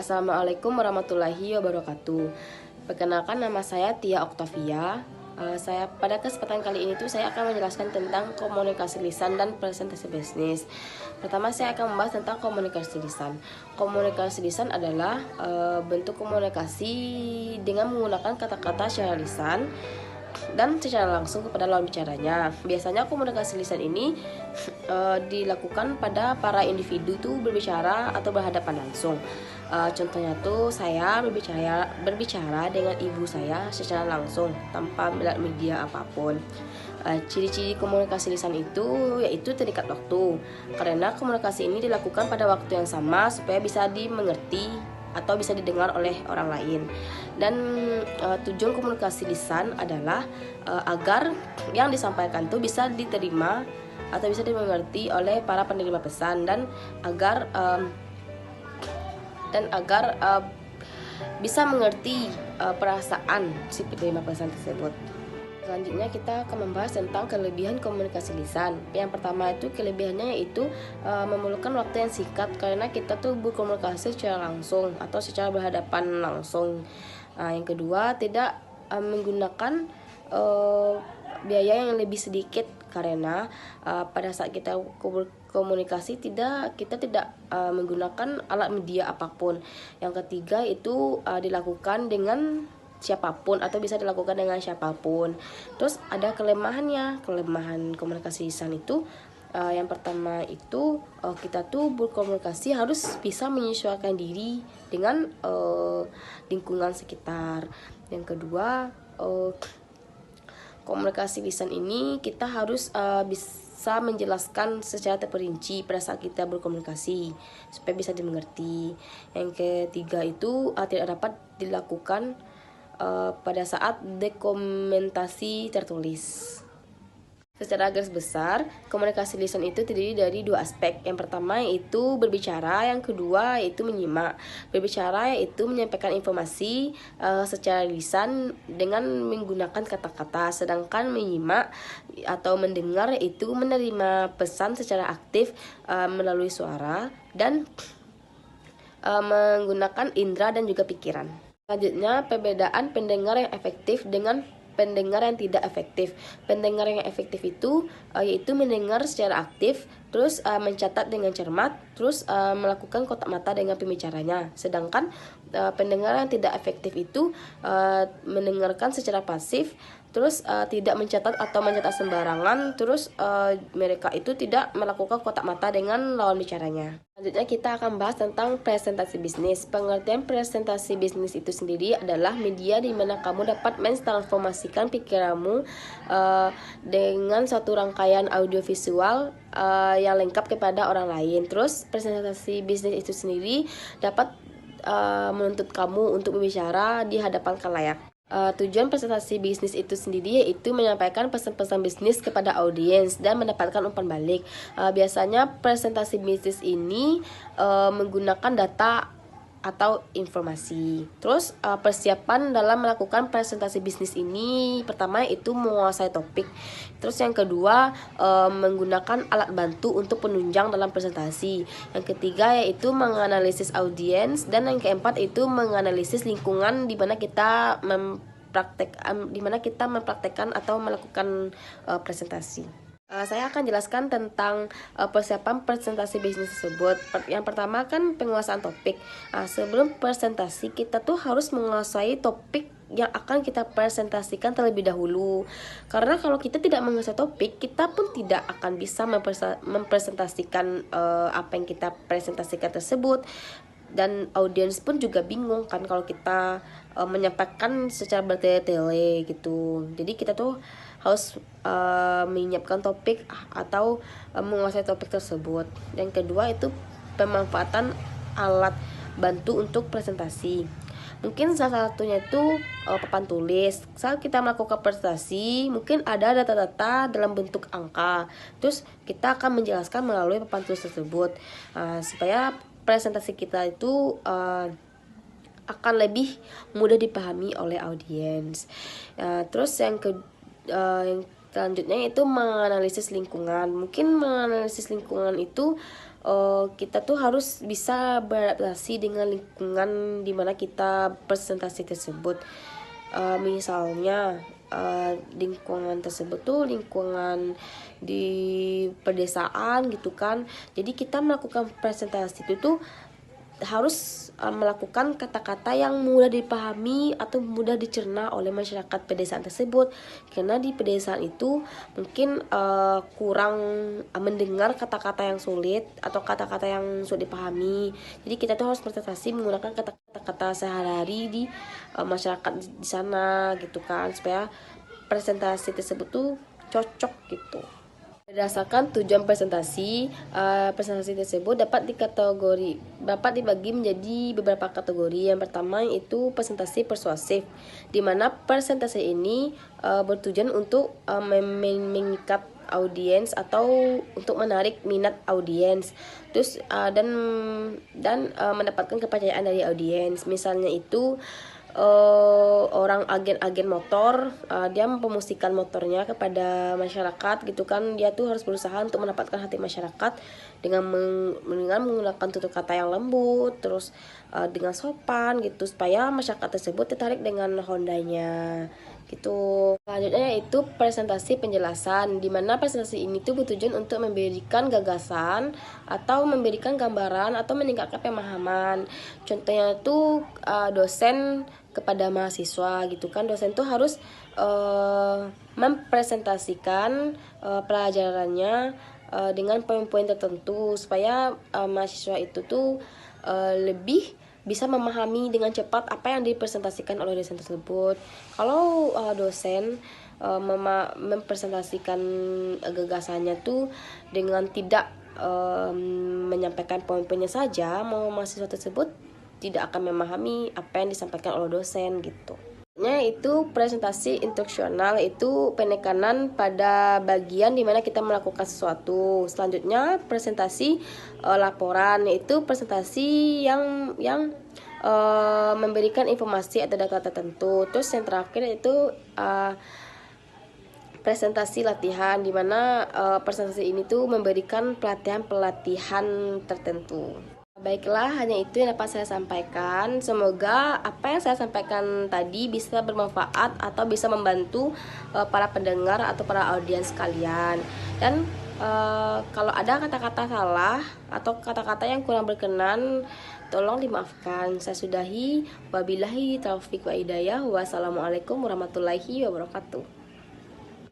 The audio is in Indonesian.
Assalamualaikum warahmatullahi wabarakatuh. Perkenalkan, nama saya Tia Oktavia. Pada kesempatan kali ini saya akan menjelaskan tentang komunikasi lisan dan presentasi bisnis. Pertama, saya akan membahas tentang komunikasi lisan. Komunikasi lisan adalah bentuk komunikasi dengan menggunakan kata-kata secara lisan dan secara langsung kepada lawan bicaranya. Biasanya komunikasi lisan ini dilakukan pada para individu tuh berbicara atau berhadapan langsung. Contohnya tuh saya berbicara dengan ibu saya secara langsung tanpa melihat media apapun. Ciri-ciri komunikasi lisan itu yaitu terikat waktu, karena komunikasi ini dilakukan pada waktu yang sama supaya bisa dimengerti atau bisa didengar oleh orang lain. Dan tujuan komunikasi lisan adalah agar yang disampaikan tuh bisa diterima atau bisa dimengerti oleh para penerima pesan, dan agar bisa mengerti perasaan si penerima pesan tersebut. Selanjutnya kita akan membahas tentang kelebihan komunikasi lisan. Yang pertama itu kelebihannya yaitu memerlukan waktu yang singkat, karena kita tuh berkomunikasi secara langsung atau secara berhadapan langsung. Yang kedua, tidak menggunakan biaya yang lebih sedikit, karena pada saat kita komunikasi kita tidak menggunakan alat media apapun. Yang ketiga itu dilakukan dengan siapapun atau bisa dilakukan dengan siapapun. Terus ada kelemahan komunikasi lisan itu yang pertama itu kita tuh berkomunikasi harus bisa menyesuaikan diri dengan lingkungan sekitar. Yang kedua, komunikasi lisan ini kita harus bisa menjelaskan secara terperinci pada saat kita berkomunikasi supaya bisa dimengerti. Yang ketiga itu tidak dapat dilakukan pada saat dokumentasi tertulis. Secara garis besar, komunikasi lisan itu terdiri dari dua aspek. Yang pertama yaitu berbicara, yang kedua yaitu menyimak. Berbicara yaitu menyampaikan informasi secara lisan dengan menggunakan kata-kata, sedangkan menyimak atau mendengar yaitu menerima pesan secara aktif melalui suara dan menggunakan indera dan juga pikiran. Selanjutnya, perbedaan pendengar yang efektif dengan pendengar yang tidak efektif. Pendengar yang efektif itu yaitu mendengar secara aktif, terus mencatat dengan cermat, terus melakukan kontak mata dengan pembicaranya. Sedangkan pendengar yang tidak efektif itu mendengarkan secara pasif, terus tidak mencatat atau mencatat sembarangan, terus mereka itu tidak melakukan kontak mata dengan lawan bicaranya. Selanjutnya kita akan bahas tentang presentasi bisnis. Pengertian presentasi bisnis itu sendiri adalah media di mana kamu dapat mentransformasikan pikiranmu dengan satu rangkaian audiovisual yang lengkap kepada orang lain. Terus presentasi bisnis itu sendiri dapat menuntut kamu untuk berbicara di hadapan khalayak. Tujuan presentasi bisnis itu sendiri yaitu menyampaikan pesan-pesan bisnis kepada audiens dan mendapatkan umpan balik. Biasanya presentasi bisnis ini menggunakan data atau informasi. Terus persiapan dalam melakukan presentasi bisnis ini, pertama itu menguasai topik. Terus yang kedua menggunakan alat bantu untuk penunjang dalam presentasi. Yang ketiga yaitu menganalisis audiens, dan yang keempat itu menganalisis lingkungan di mana kita mempraktekkan atau melakukan presentasi. Saya akan jelaskan tentang persiapan presentasi bisnis tersebut. Yang pertama kan penguasaan topik. Sebelum presentasi kita tuh harus menguasai topik yang akan kita presentasikan terlebih dahulu. Karena kalau kita tidak menguasai topik, kita pun tidak akan bisa mempresentasikan apa yang kita presentasikan tersebut. Dan audiens pun juga bingung kan kalau kita menyampaikan secara bertele-tele gitu. Jadi kita tuh harus menyiapkan topik atau menguasai topik tersebut. Yang kedua itu pemanfaatan alat bantu untuk presentasi. Mungkin salah satunya itu papan tulis. Saat kita melakukan presentasi, mungkin ada data-data dalam bentuk angka. Terus kita akan menjelaskan melalui papan tulis tersebut supaya presentasi kita itu akan lebih mudah dipahami oleh audiens. Terus yang selanjutnya itu menganalisis lingkungan. Mungkin menganalisis lingkungan itu kita tuh harus bisa beradaptasi dengan lingkungan di mana kita presentasi tersebut. Misalnya lingkungan tersebut tuh lingkungan di pedesaan gitu kan. Jadi kita melakukan presentasi itu tuh harus melakukan kata-kata yang mudah dipahami atau mudah dicerna oleh masyarakat pedesaan tersebut, karena di pedesaan itu mungkin kurang mendengar kata-kata yang sulit atau kata-kata yang sulit dipahami. Jadi kita tuh harus presentasi menggunakan kata-kata sehari-hari di masyarakat di sana gitu kan, supaya presentasi tersebut tuh cocok gitu. Berdasarkan tujuan presentasi, presentasi tersebut dapat dibagi menjadi beberapa kategori. Yang pertama yaitu presentasi persuasif, di mana presentasi ini bertujuan untuk mengikat audiens atau untuk menarik minat audiens, terus dan mendapatkan kepercayaan dari audiens. Misalnya itu orang agen-agen motor, dia mempromosikan motornya kepada masyarakat gitu kan. Dia tuh harus berusaha untuk mendapatkan hati masyarakat dengan menggunakan tutur kata yang lembut, terus dengan sopan gitu, supaya masyarakat tersebut tertarik dengan Hondanya gitu. Selanjutnya yaitu presentasi penjelasan, di mana presentasi ini tuh bertujuan untuk memberikan gagasan atau memberikan gambaran atau meningkatkan pemahaman. Contohnya tuh dosen kepada mahasiswa gitu kan. Dosen tuh harus mempresentasikan pelajarannya dengan poin-poin tertentu, supaya mahasiswa itu tuh lebih bisa memahami dengan cepat apa yang dipresentasikan oleh dosen tersebut. Kalau dosen mempresentasikan gagasannya tuh dengan tidak menyampaikan poin-poinnya saja, mahasiswa tersebut tidak akan memahami apa yang disampaikan oleh dosen gitu. Itu presentasi instruksional, itu penekanan pada bagian dimana kita melakukan sesuatu. Selanjutnya presentasi laporan, yaitu presentasi yang memberikan informasi atau data tertentu. Terus yang terakhir itu presentasi latihan, dimana presentasi ini tuh memberikan pelatihan tertentu. Baiklah, hanya itu yang dapat saya sampaikan. Semoga apa yang saya sampaikan tadi bisa bermanfaat atau bisa membantu para pendengar atau para audiens kalian. Dan kalau ada kata-kata salah atau kata-kata yang kurang berkenan, tolong dimaafkan. Saya sudahi. Wabillahi taufiq wa hidayah. Wassalamualaikum warahmatullahi wabarakatuh.